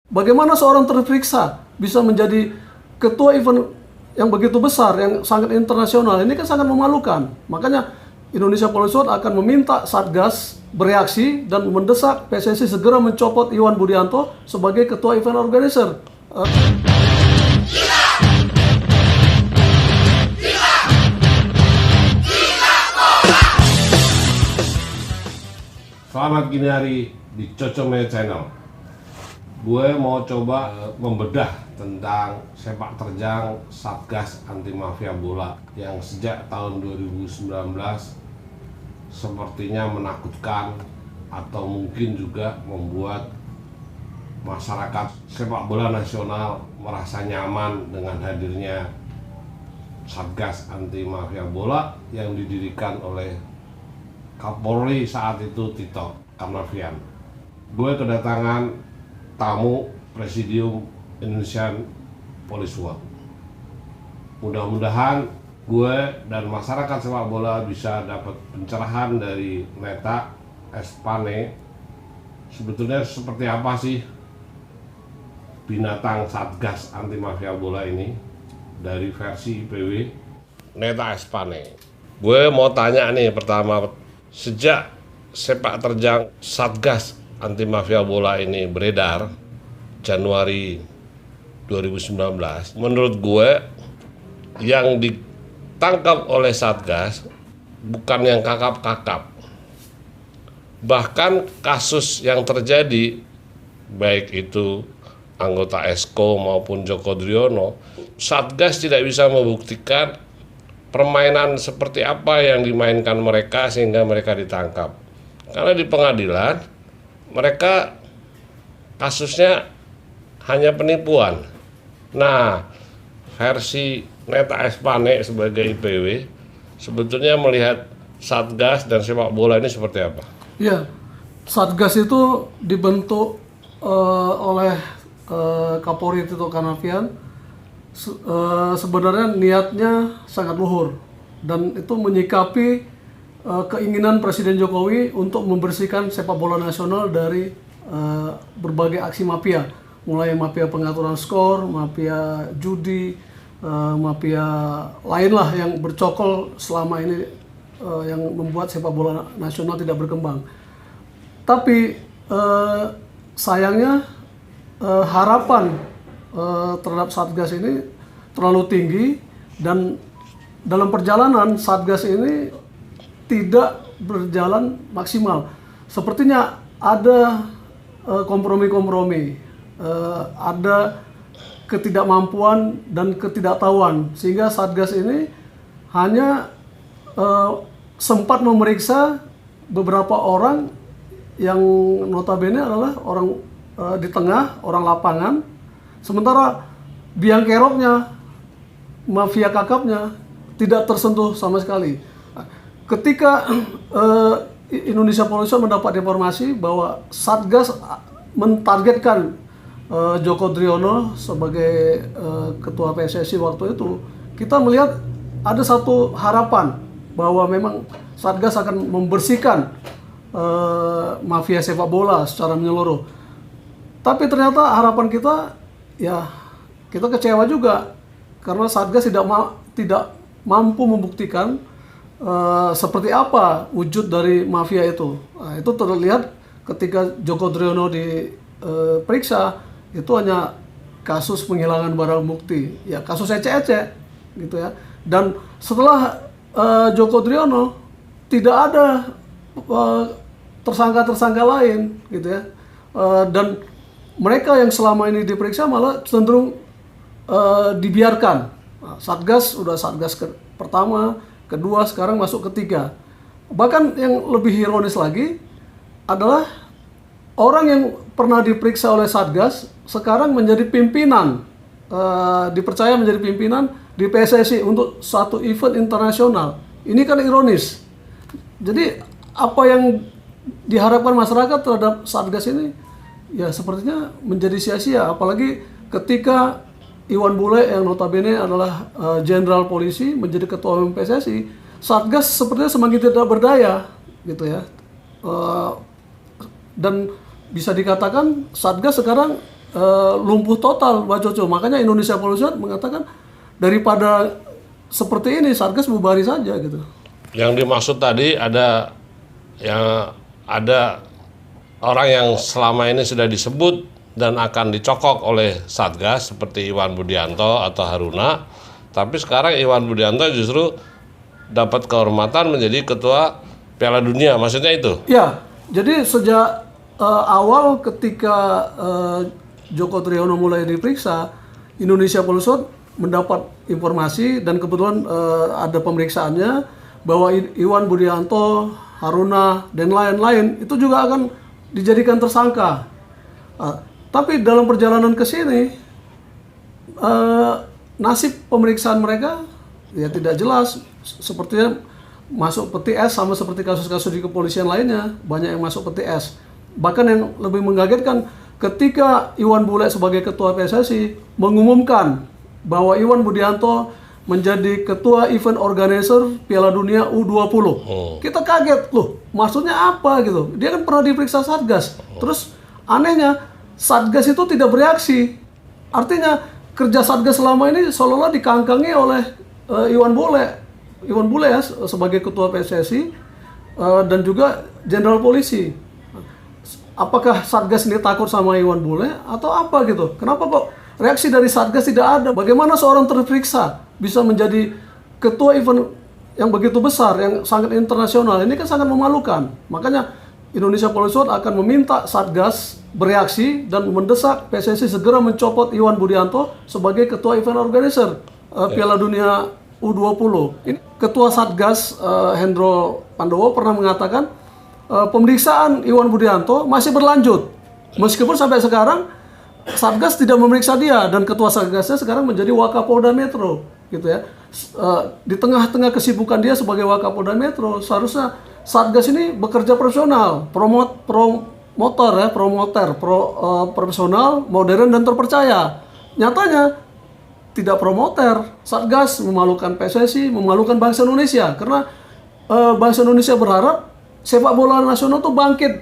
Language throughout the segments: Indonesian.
Bagaimana seorang terperiksa bisa menjadi ketua event yang begitu besar, yang sangat internasional? Ini kan sangat memalukan. Makanya Indonesia Police Squad akan meminta Satgas bereaksi dan mendesak PSSI segera mencopot Iwan Budianto sebagai ketua event organizer. Selamat gini hari di Cocome Channel. Gue mau coba membedah tentang sepak terjang Satgas Anti Mafia Bola yang sejak tahun 2019 sepertinya menakutkan atau mungkin juga membuat masyarakat sepak bola nasional merasa nyaman dengan hadirnya Satgas Anti Mafia Bola yang didirikan oleh Kapolri saat itu Tito Karnavian. Gue kedatangan tamu Presidium Indonesian Police Squad. Mudah-mudahan gue dan masyarakat sepak bola bisa dapat pencerahan dari Neta Espane. Sebetulnya seperti apa sih binatang Satgas Anti Mafia Bola ini dari versi IPW Neta Espane. Gue mau tanya nih pertama, sejak sepak terjang Satgas Anti Mafia Bola ini beredar Januari 2019, menurut gue yang ditangkap oleh Satgas bukan yang kakap-kakap. Bahkan kasus yang terjadi, baik itu anggota Esko maupun Joko Driono, Satgas tidak bisa membuktikan permainan seperti apa yang dimainkan mereka sehingga mereka ditangkap. Karena di pengadilan mereka kasusnya hanya penipuan. Nah, versi Neta Espane sebagai IPW sebetulnya melihat Satgas dan sepak bola ini seperti apa? Ya, Satgas itu dibentuk oleh Kapolri Tito Karnavian. Sebenarnya niatnya sangat luhur dan itu menyikapi keinginan Presiden Jokowi untuk membersihkan sepak bola nasional dari berbagai aksi mafia, mulai mafia pengaturan skor, mafia judi, mafia lainlah yang bercokol selama ini yang membuat sepak bola nasional tidak berkembang. Tapi sayangnya harapan terhadap Satgas ini terlalu tinggi dan dalam perjalanan Satgas ini tidak berjalan maksimal. Sepertinya ada kompromi-kompromi, ada ketidakmampuan dan ketidaktahuan sehingga Satgas ini hanya sempat memeriksa beberapa orang yang notabene adalah orang di tengah, orang lapangan. Sementara biang keroknya, mafia kakapnya tidak tersentuh sama sekali. Ketika Indonesia Police Squad mendapat informasi bahwa Satgas mentargetkan Joko Driono sebagai ketua PSSI waktu itu, kita melihat ada satu harapan bahwa memang Satgas akan membersihkan mafia sepak bola secara menyeluruh. Tapi ternyata harapan kita, ya kita kecewa juga karena Satgas tidak mampu membuktikan seperti apa wujud dari mafia itu. Nah, itu terlihat ketika Joko Driono diperiksa, itu hanya kasus penghilangan barang bukti, ya kasus ecek-ecek gitu ya. Dan setelah Joko Driono tidak ada tersangka-tersangka lain gitu ya. Dan mereka yang selama ini diperiksa malah cenderung dibiarkan. Nah, Satgas udah Satgas pertama, kedua, sekarang masuk ketiga. Bahkan yang lebih ironis lagi adalah orang yang pernah diperiksa oleh Satgas sekarang menjadi pimpinan, dipercaya menjadi pimpinan di PSSI untuk satu event internasional. Ini kan ironis. Jadi apa yang diharapkan masyarakat terhadap Satgas ini ya sepertinya menjadi sia-sia, apalagi ketika Iwan Bule yang notabene adalah jenderal polisi menjadi ketua umum PSSI, Satgas sepertinya semakin tidak berdaya gitu ya. Dan bisa dikatakan Satgas sekarang lumpuh total Pak Coco. Makanya Indonesia Polisi mengatakan daripada seperti ini Satgas bubarin saja gitu. Yang dimaksud tadi ada orang yang selama ini sudah disebut dan akan dicokok oleh Satgas seperti Iwan Budianto atau Haruna, tapi sekarang Iwan Budianto justru dapat kehormatan menjadi ketua Piala Dunia, maksudnya itu? Ya, jadi sejak awal ketika Joko Driono mulai diperiksa, Indonesia Polisi mendapat informasi dan kebetulan ada pemeriksaannya bahwa Iwan Budianto, Haruna, dan lain-lain itu juga akan dijadikan tersangka. Tapi dalam perjalanan ke sini, nasib pemeriksaan mereka ya tidak jelas. Sepertinya masuk peti es sama seperti kasus-kasus di kepolisian lainnya, banyak yang masuk peti es. Bahkan yang lebih mengagetkan, ketika Iwan Bule sebagai ketua PSSI mengumumkan bahwa Iwan Budianto menjadi ketua event organizer Piala Dunia U20. Kita kaget, loh maksudnya apa gitu. Dia kan pernah diperiksa Satgas. Terus anehnya Satgas itu tidak bereaksi. Artinya kerja Satgas selama ini seolah-olah dikangkangi oleh Iwan Bule ya, sebagai ketua PSSI dan juga jenderal polisi. Apakah Satgas ini takut sama Iwan Bule atau apa gitu? Kenapa kok reaksi dari Satgas tidak ada? Bagaimana seorang terperiksa bisa menjadi ketua event yang begitu besar, yang sangat internasional? Ini kan sangat memalukan. Makanya Indonesia Polisi akan meminta Satgas bereaksi dan mendesak PSSI segera mencopot Iwan Budianto sebagai ketua event organizer Piala Dunia U20. Ini Ketua Satgas Hendro Pandowo pernah mengatakan pemeriksaan Iwan Budianto masih berlanjut. Meskipun sampai sekarang Satgas tidak memeriksa dia dan ketua Satgasnya sekarang menjadi Wakapolda Metro gitu ya. Di tengah-tengah kesibukan dia sebagai Wakapolda Metro, seharusnya Satgas ini bekerja profesional, profesional, modern dan terpercaya. Nyatanya tidak promoter. Satgas memalukan PSSI, memalukan bangsa Indonesia karena bangsa Indonesia berharap sepak bola nasional itu bangkit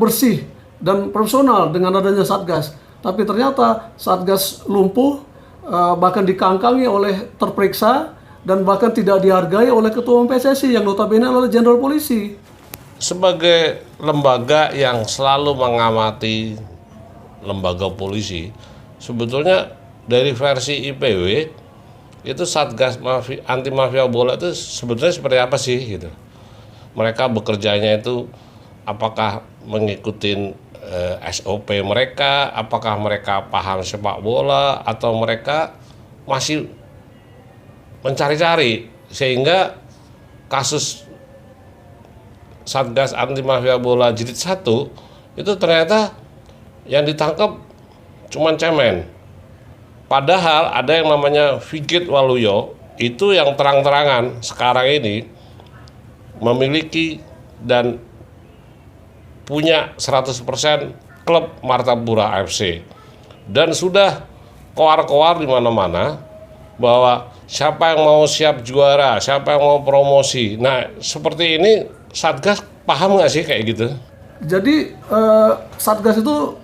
bersih dan profesional dengan adanya Satgas. Tapi ternyata Satgas lumpuh, bahkan dikangkangi oleh terperiksa dan bahkan tidak dihargai oleh ketua umum PSSI yang notabene adalah jenderal polisi. Sebagai lembaga yang selalu mengamati lembaga polisi, sebetulnya dari versi IPW itu Satgas anti mafia bola itu sebetulnya seperti apa sih gitu? Mereka bekerjanya itu apakah mengikuti SOP mereka, apakah mereka paham sepak bola, atau mereka masih mencari-cari, sehingga kasus Satgas anti mafia bola jilid 1 itu ternyata yang ditangkap cuman cemen. Padahal ada yang namanya Figit Waluyo, itu yang terang-terangan sekarang ini memiliki dan punya 100% klub Martapura FC. Dan sudah koar-koar di mana-mana bahwa siapa yang mau siap juara, siapa yang mau promosi. Nah, seperti ini Satgas paham nggak sih kayak gitu? Jadi Satgas itu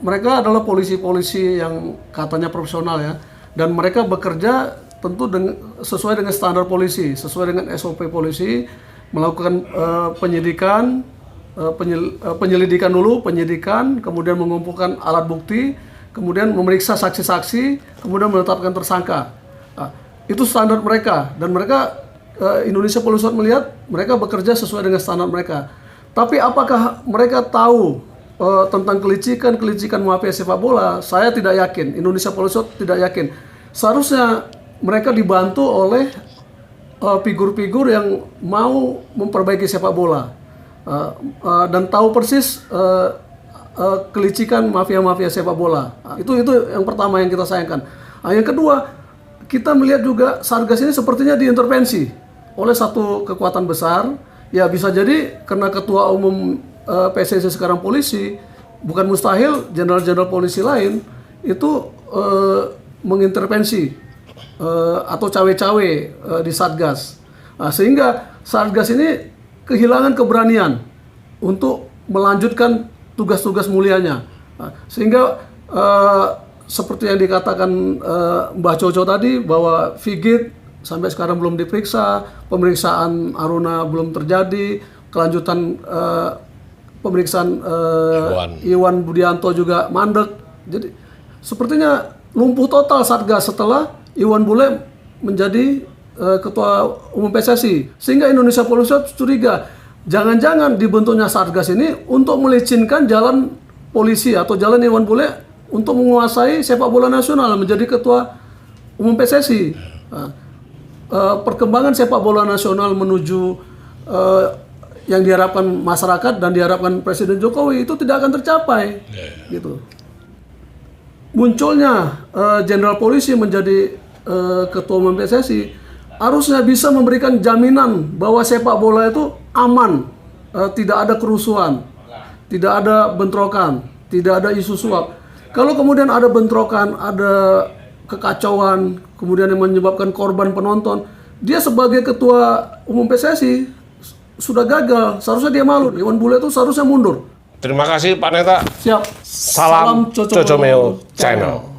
mereka adalah polisi-polisi yang katanya profesional ya, dan mereka bekerja tentu sesuai dengan standar polisi, sesuai dengan SOP polisi, melakukan penyelidikan dulu, kemudian mengumpulkan alat bukti, kemudian memeriksa saksi-saksi, kemudian menetapkan tersangka. Nah, itu standar mereka, dan mereka Indonesia Polisi melihat mereka bekerja sesuai dengan standar mereka. Tapi apakah mereka tahu tentang kelicikan mafia sepak bola? Saya tidak yakin. Indonesia Polisi tidak yakin. Seharusnya mereka dibantu oleh figur-figur yang mau memperbaiki sepak bola dan tahu persis kelicikan mafia-mafia sepak bola. Itu yang pertama yang kita sayangkan. Yang kedua, kita melihat juga Satgas ini sepertinya diintervensi oleh satu kekuatan besar. Ya bisa jadi karena ketua umum PSSI sekarang polisi, bukan mustahil jenderal-jenderal polisi lain itu mengintervensi atau cawe-cawe di Satgas. Sehingga Satgas ini kehilangan keberanian untuk melanjutkan tugas-tugas mulianya. Sehingga seperti yang dikatakan Mbah Coco tadi bahwa Figit sampai sekarang belum diperiksa, pemeriksaan Aruna belum terjadi, kelanjutan pemeriksaan Iwan Budianto juga mandek. Jadi sepertinya lumpuh total Satgas setelah Iwan Bule menjadi ketua umum PSSI, sehingga Indonesia Police Watch curiga jangan-jangan dibentuknya Satgas ini untuk melicinkan jalan polisi atau jalan Iwan Bule untuk menguasai sepak bola nasional menjadi ketua umum PSSI. Nah, perkembangan sepak bola nasional menuju yang diharapkan masyarakat dan diharapkan Presiden Jokowi itu tidak akan tercapai, gitu. Munculnya Jenderal Polisi menjadi ketua umum PSSI harusnya bisa memberikan jaminan bahwa sepak bola itu aman, tidak ada kerusuhan, tidak ada bentrokan, tidak ada isu suap. Kalau kemudian ada bentrokan, ada kekacauan, kemudian yang menyebabkan korban penonton, dia sebagai ketua umum PSSI sudah gagal, seharusnya dia malu. Iwan Bule itu seharusnya mundur. Terima kasih Pak Neta. Siap. Salam Cocomeo Channel.